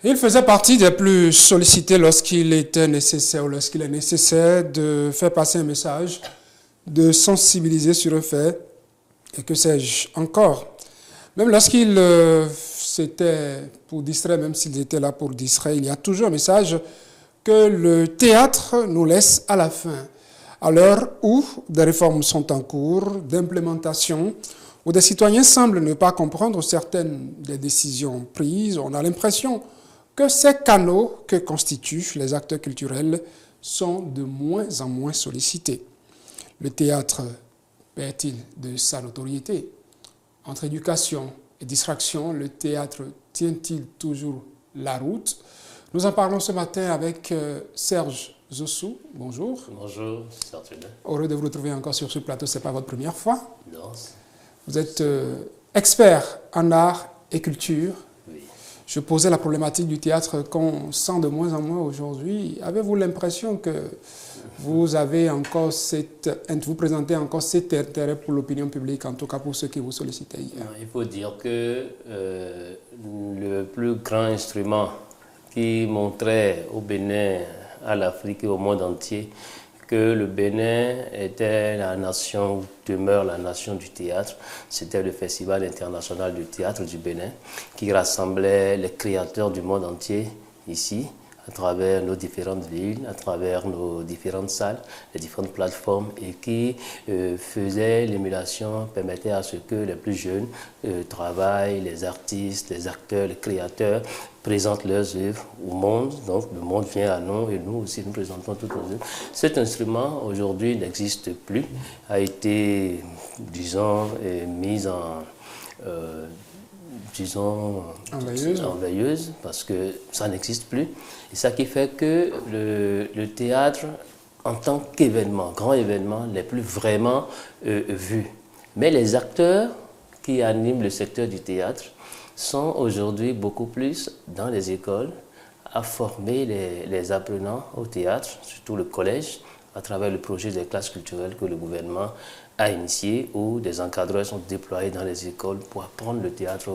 Il faisait partie des plus sollicités lorsqu'il était nécessaire ou lorsqu'il est nécessaire de faire passer un message, de sensibiliser sur un fait, et que sais-je encore. Même lorsqu'il c'était pour distraire, même s'il était là pour distraire, il y a toujours un message que le théâtre nous laisse à la fin. À l'heure où des réformes sont en cours d'implémentation, où des citoyens semblent ne pas comprendre certaines des décisions prises, on a l'impression que ces canaux que constituent les acteurs culturels sont de moins en moins sollicités. Le théâtre perd-il de sa notoriété? Entre éducation et distraction, le théâtre tient-il toujours la route? Nous en parlons ce matin avec Serge Zossou. Bonjour. Bonjour, Serge. Heureux de vous retrouver encore sur ce plateau. Ce n'est pas votre première fois. Non. Vous êtes expert en art et culture. Oui. Je posais la problématique du théâtre qu'on sent de moins en moins aujourd'hui. Avez-vous l'impression que vous avez encore vous présentez encore cet intérêt pour l'opinion publique, en tout cas pour ceux qui vous sollicitaient hier? Il faut dire que le plus grand instrument qui montrait au Bénin, à l'Afrique et au monde entier que le Bénin était la nation, demeure la nation du théâtre. C'était le Festival international du théâtre du Bénin qui rassemblait les créateurs du monde entier ici, à travers nos différentes villes, à travers nos différentes salles, les différentes plateformes et qui faisait l'émulation, permettait à ce que les plus jeunes travaillent, les artistes, les acteurs, les créateurs présentent leurs œuvres au monde. Donc le monde vient à nous et nous aussi nous présentons toutes nos œuvres. Cet instrument aujourd'hui n'existe plus, a été, disons, mis en... enveilleuse parce que ça n'existe plus. Et ça qui fait que le théâtre, en tant qu'événement, grand événement, n'est plus vraiment vu. Mais les acteurs qui animent le secteur du théâtre sont aujourd'hui beaucoup plus dans les écoles à former les apprenants au théâtre, surtout le collège, à travers le projet des classes culturelles que le gouvernement a initié, où des encadreurs sont déployés dans les écoles pour apprendre le théâtre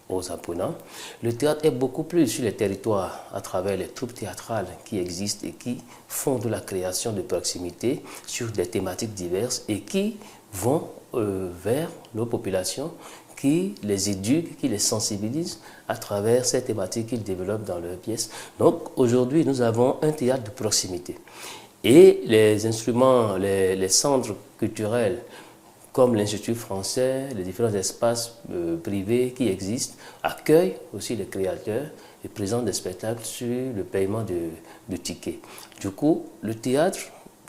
aux apprenants. Le théâtre est beaucoup plus sur les territoires à travers les troupes théâtrales qui existent et qui font de la création de proximité sur des thématiques diverses et qui vont vers nos populations, qui les éduquent, qui les sensibilisent à travers ces thématiques qu'ils développent dans leurs pièces. Donc aujourd'hui, nous avons un théâtre de proximité. Et les instruments, les centres culturels, comme l'Institut français, les différents espaces privés qui existent, accueillent aussi les créateurs et présentent des spectacles sur le paiement de tickets. Du coup, le théâtre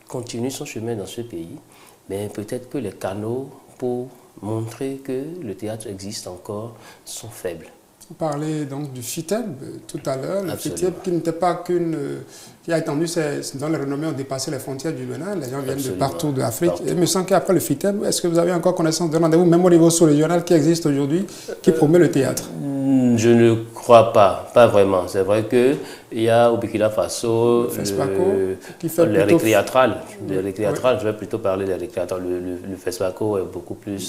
continue son chemin dans ce pays, mais peut-être que les canaux pour montrer que le théâtre existe encore sont faibles. Vous parlez donc du FITEB tout à l'heure, le FITEB qui n'était pas qui a étendu dont les renommées ont dépassé les frontières du Bénin, les gens viennent de partout de l'Afrique. Il me semble qu'après le FITEB, est-ce que vous avez encore connaissance d'un rendez-vous, même au niveau sous-régional, qui existe aujourd'hui, qui promeut le théâtre? Je ne crois pas vraiment. C'est vrai qu'il y a au Burkina Faso les récréatrales. Les récréatrales, je vais plutôt parler des récréatrales. Le FESPACO est beaucoup plus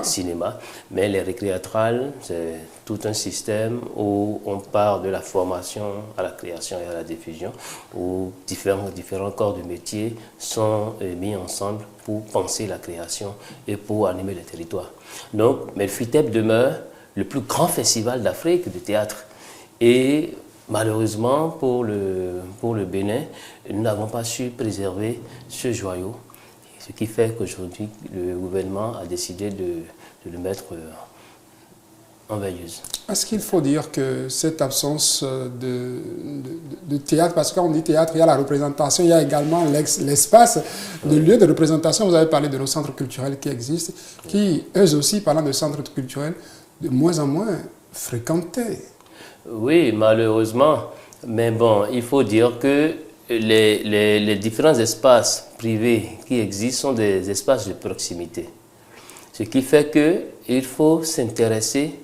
cinéma. Mais les récréatrales, c'est tout un système où on part de la formation à la création et à la diffusion, où différents corps de métier sont mis ensemble pour penser la création et pour animer les territoires. Donc, mais le FITEB demeure le plus grand festival d'Afrique de théâtre. Et malheureusement, pour le Bénin, nous n'avons pas su préserver ce joyau. Ce qui fait qu'aujourd'hui, le gouvernement a décidé de le mettre en veilleuse. Est-ce qu'il faut dire que cette absence de théâtre, parce que quand on dit théâtre, il y a la représentation, il y a également l'espace de lieu de représentation. Vous avez parlé de nos centres culturels qui existent, qui, eux aussi, parlant de centres culturels, de moins en moins fréquentés. Oui, malheureusement. Mais bon, il faut dire que les différents espaces privés qui existent sont des espaces de proximité. Ce qui fait qu'il faut s'intéresser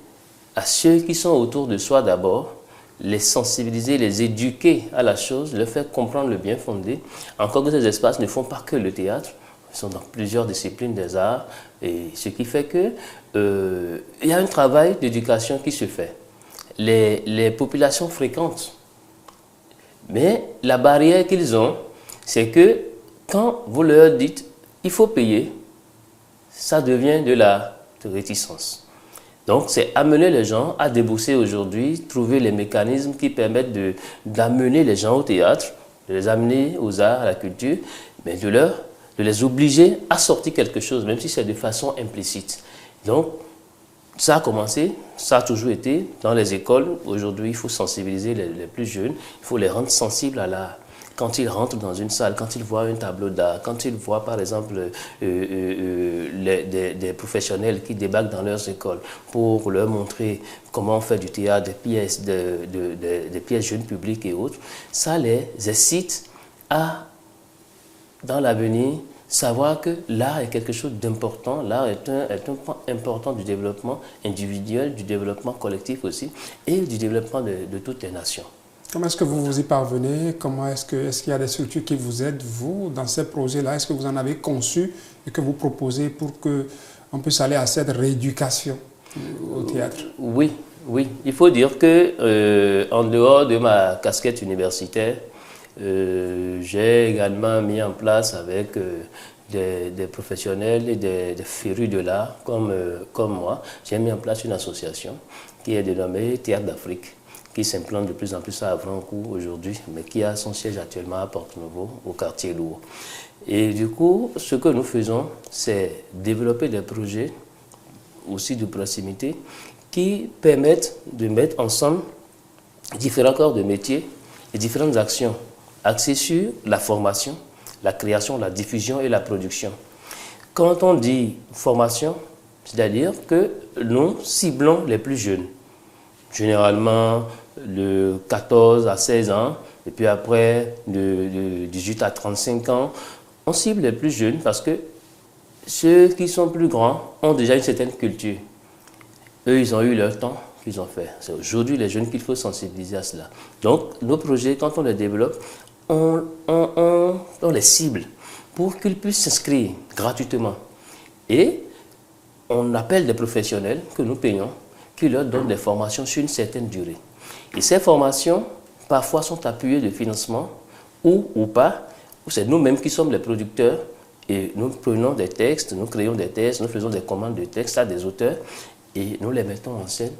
à ceux qui sont autour de soi d'abord, les sensibiliser, les éduquer à la chose, leur faire comprendre le bien fondé. Encore que ces espaces ne font pas que le théâtre, ils sont dans plusieurs disciplines des arts, et ce qui fait qu'il y a un travail d'éducation qui se fait. les populations fréquentent. Mais la barrière qu'ils ont, c'est que quand vous leur dites « il faut payer », ça devient de la réticence. Donc, c'est amener les gens à débourser aujourd'hui, trouver les mécanismes qui permettent d'amener les gens au théâtre, de les amener aux arts, à la culture, mais de les obliger à sortir quelque chose, même si c'est de façon implicite. Donc, ça a commencé, ça a toujours été dans les écoles. Aujourd'hui, il faut sensibiliser les plus jeunes, il faut les rendre sensibles à l'art. Quand ils rentrent dans une salle, quand ils voient un tableau d'art, quand ils voient par exemple des professionnels qui débarquent dans leurs écoles pour leur montrer comment on fait du théâtre, des pièces jeunes publiques et autres, ça les excite à, dans l'avenir, savoir que l'art est quelque chose d'important, l'art est un point important du développement individuel, du développement collectif aussi, et du développement de toutes les nations. Comment est-ce que vous vous y parvenez? Comment est-ce qu'il y a des structures qui vous aident, vous, dans ces projets-là? Est-ce que vous en avez conçu et que vous proposez pour qu'on puisse aller à cette rééducation au théâtre? Oui, oui. Il faut dire que, en dehors de ma casquette universitaire, j'ai également mis en place avec des professionnels et des férus de l'art comme moi, j'ai mis en place une association qui est dénommée Théâtre d'Afrique, qui s'implante de plus en plus à Avrancourt aujourd'hui, mais qui a son siège actuellement à Porte-Nouveau, au quartier Lourd. Et du coup, ce que nous faisons, c'est développer des projets aussi de proximité qui permettent de mettre ensemble différents corps de métier et différentes actions axées sur la formation, la création, la diffusion et la production. Quand on dit formation, c'est-à-dire que nous ciblons les plus jeunes, généralement de 14 à 16 ans, et puis après de 18 à 35 ans, on cible les plus jeunes parce que ceux qui sont plus grands ont déjà une certaine culture. Eux, ils ont eu leur temps qu'ils ont fait. C'est aujourd'hui les jeunes qu'il faut sensibiliser à cela. Donc, nos projets, quand on les développe, on les cible pour qu'ils puissent s'inscrire gratuitement. Et on appelle des professionnels que nous payons, qui leur donnent des formations sur une certaine durée. Et ces formations, parfois, sont appuyées de financement ou pas, ou c'est nous-mêmes qui sommes les producteurs et nous prenons des textes, nous créons des textes, nous faisons des commandes de textes à des auteurs et nous les mettons en scène.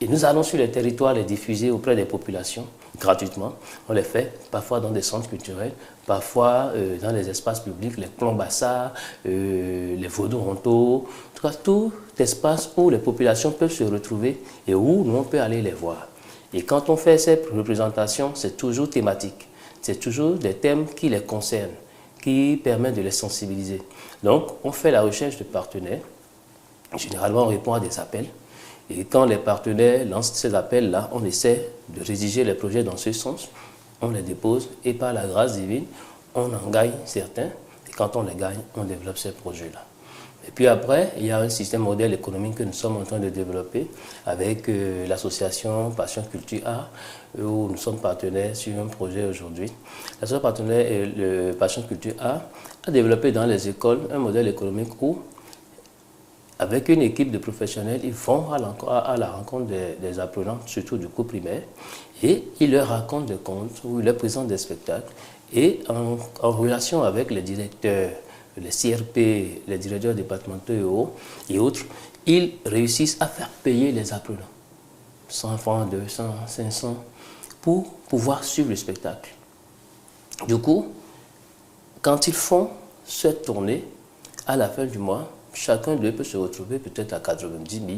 Et nous allons sur les territoires les diffuser auprès des populations gratuitement. On les fait parfois dans des centres culturels, parfois dans les espaces publics, les Clombassas, les Vaudoronto, en tout cas tout espace où les populations peuvent se retrouver et où nous on peut aller les voir. Et quand on fait ces représentations, c'est toujours thématique. C'est toujours des thèmes qui les concernent, qui permettent de les sensibiliser. Donc on fait la recherche de partenaires. Généralement on répond à des appels. Et quand les partenaires lancent ces appels-là, on essaie de rédiger les projets dans ce sens, on les dépose et par la grâce divine, on en gagne certains. Et quand on les gagne, on développe ces projets-là. Et puis après, il y a un système modèle économique que nous sommes en train de développer avec l'association Passion Culture Art, où nous sommes partenaires sur un projet aujourd'hui. L'association partenaire et le Passion Culture Art a développé dans les écoles un modèle économique où avec une équipe de professionnels, ils vont à la rencontre des apprenants, surtout du cours primaire, et ils leur racontent des contes ou ils leur présentent des spectacles. Et en relation avec les directeurs, les CRP, les directeurs départementaux et autres, ils réussissent à faire payer les apprenants. 100 francs, 200, 500, pour pouvoir suivre le spectacle. Du coup, quand ils font cette tournée, à la fin du mois, chacun d'eux peut se retrouver peut-être à 90 000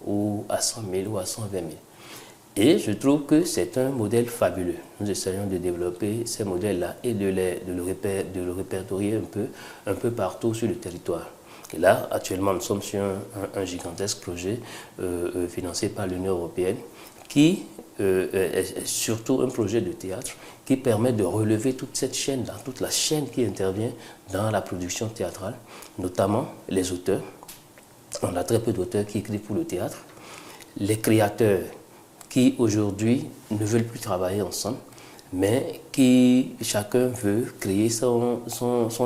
ou à 100 000 ou à 120 000. Et je trouve que c'est un modèle fabuleux. Nous essayons de développer ces modèles-là et de le répertorier un peu partout sur le territoire. Et là, actuellement, nous sommes sur un gigantesque projet financé par l'Union européenne qui est surtout un projet de théâtre qui permet de relever toute cette chaîne-là, toute la chaîne qui intervient dans la production théâtrale, notamment les auteurs. On a très peu d'auteurs qui écrivent pour le théâtre. Les créateurs qui aujourd'hui ne veulent plus travailler ensemble, mais qui chacun veut créer son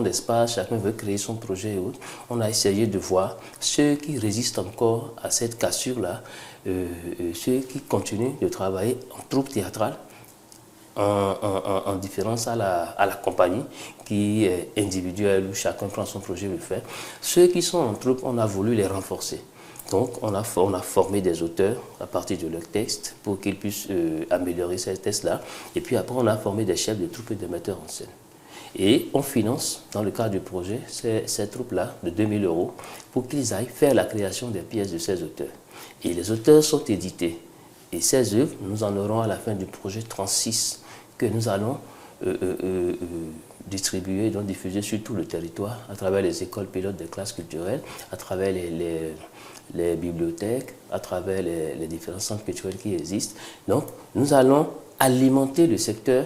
espace, chacun veut créer son projet et autres. On a essayé de voir ceux qui résistent encore à cette cassure-là, ceux qui continuent de travailler en troupe théâtrale, en différence à la compagnie qui est individuelle où chacun prend son projet et le fait. Ceux qui sont en troupe, on a voulu les renforcer. Donc on a formé des auteurs à partir de leurs textes pour qu'ils puissent améliorer ces textes-là. Et puis après on a formé des chefs de troupe et des metteurs en scène. Et on finance, dans le cadre du projet, ces troupes-là de 2 000 € pour qu'ils aillent faire la création des pièces de ces auteurs. Et les auteurs sont édités. Et ces œuvres, nous en aurons à la fin du projet 36 que nous allons distribuer, donc diffuser sur tout le territoire à travers les écoles pilotes des classes culturelles, à travers les bibliothèques, à travers les différents centres culturels qui existent. Donc, nous allons alimenter le secteur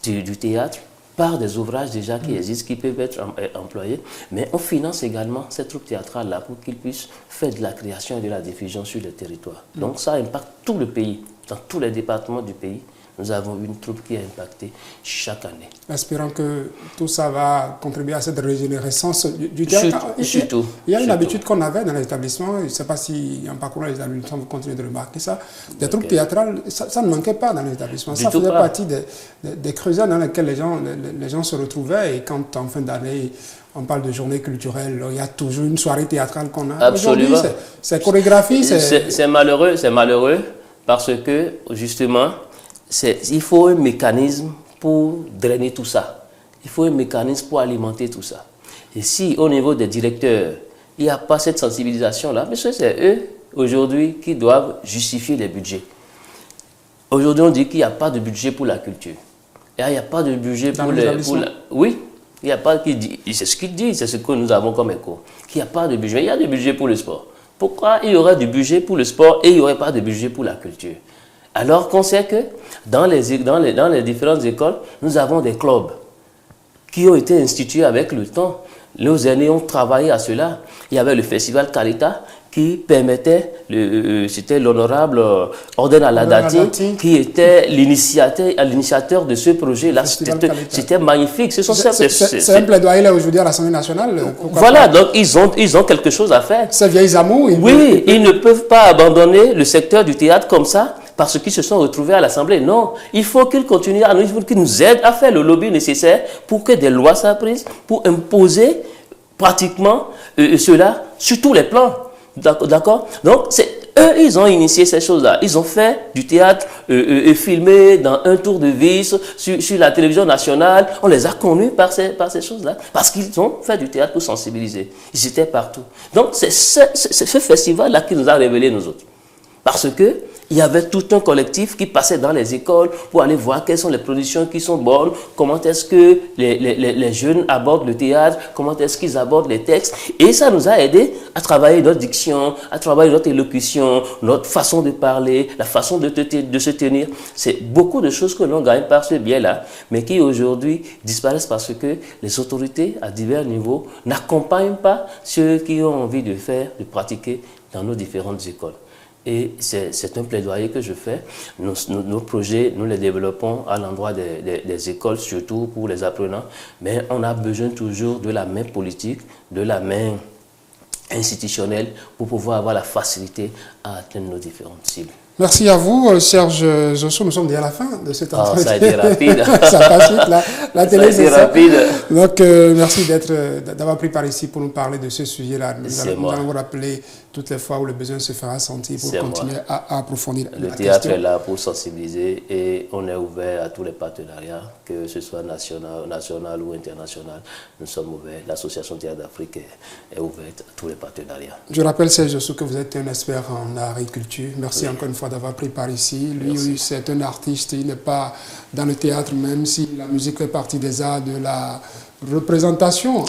du théâtre par des ouvrages déjà qui existent, qui peuvent être employés, mais on finance également ces troupes théâtrales-là pour qu'ils puissent faire de la création et de la diffusion sur le territoire. Donc ça impacte tout le pays, dans tous les départements du pays. Nous avons une troupe qui est impactée chaque année. Espérons que tout ça va contribuer à cette régénérescence du théâtre. Surtout. Il y a une habitude qu'on avait dans les établissements, je ne sais pas si en parcourant les établissements vous continuez de remarquer ça, des troupes théâtrales, ça ne manquait pas dans les établissements. Ça faisait partie des creusets dans lesquels les gens se retrouvaient, et quand en fin d'année on parle de journée culturelle, il y a toujours une soirée théâtrale qu'on a. Absolument. C'est chorégraphie. C'est malheureux parce que justement, il faut un mécanisme pour drainer tout ça. Il faut un mécanisme pour alimenter tout ça. Et si au niveau des directeurs, il n'y a pas cette sensibilisation-là, mais c'est eux aujourd'hui qui doivent justifier les budgets. Aujourd'hui, on dit qu'il n'y a pas de budget pour la culture. Et il n'y a pas de budget pour oui, il n'y a pas qui dit. C'est ce qu'il dit, c'est ce que nous avons comme écho. Qu'il n'y a pas de budget. Il y a du budget pour le sport. Pourquoi il y aurait du budget pour le sport et il n'y aurait pas de budget pour la culture? Alors qu'on sait que dans les différentes écoles, nous avons des clubs qui ont été institués avec le temps. Nos aînés ont travaillé à cela. Il y avait le festival Kalita qui permettait, c'était l'honorable Orden Aladati qui était l'initiateur de ce projet-là. C'était magnifique. C'est un plaidoyer là aujourd'hui à l'Assemblée nationale. Voilà, donc ils ont quelque chose à faire. Ces vieilles amours. Oui, ils ne peuvent pas abandonner le secteur du théâtre comme ça parce qu'ils se sont retrouvés à l'Assemblée. Non, il faut qu'ils continuent à nous, qu'ils nous aident à faire le lobby nécessaire pour que des lois soient prises, pour imposer pratiquement cela sur tous les plans. D'accord? Donc, eux, ils ont initié ces choses-là. Ils ont fait du théâtre filmé dans un tour de vis sur la télévision nationale. On les a connus par ces choses-là. Parce qu'ils ont fait du théâtre pour sensibiliser. Ils étaient partout. Donc, c'est ce festival-là qui nous a révélé nous autres. Parce que il y avait tout un collectif qui passait dans les écoles pour aller voir quelles sont les productions qui sont bonnes, comment est-ce que les jeunes abordent le théâtre, comment est-ce qu'ils abordent les textes. Et ça nous a aidé à travailler notre diction, à travailler notre élocution, notre façon de parler, la façon de se tenir. C'est beaucoup de choses que l'on gagne par ce biais-là, mais qui aujourd'hui disparaissent parce que les autorités à divers niveaux n'accompagnent pas ceux qui ont envie de faire, de pratiquer dans nos différentes écoles. Et c'est un plaidoyer que je fais. Nos projets, nous les développons à l'endroit des écoles, surtout pour les apprenants. Mais on a besoin toujours de la main politique, de la main institutionnelle pour pouvoir avoir la facilité à atteindre nos différentes cibles. Merci à vous, Serge Zosso. Nous sommes déjà à la fin de cet entretien. Ça a été rapide. Ça passe vite, la télé, c'est ça. Rapide. Donc, merci d'avoir pris par ici pour nous parler de ce sujet-là. Nous allons vous rappeler toutes les fois où le besoin se fera sentir pour continuer à approfondir la question. Le théâtre est là pour sensibiliser et on est ouvert à tous les partenariats, que ce soit national ou international. Nous sommes ouverts. L'Association Théâtre d'Afrique est ouverte à tous les partenariats. Je rappelle, Serge Zosso, que vous êtes un expert en art et culture. Merci encore une fois d'avoir pris par ici. Lui, c'est un artiste, il n'est pas dans le théâtre, même si la musique fait partie des arts de la représentation.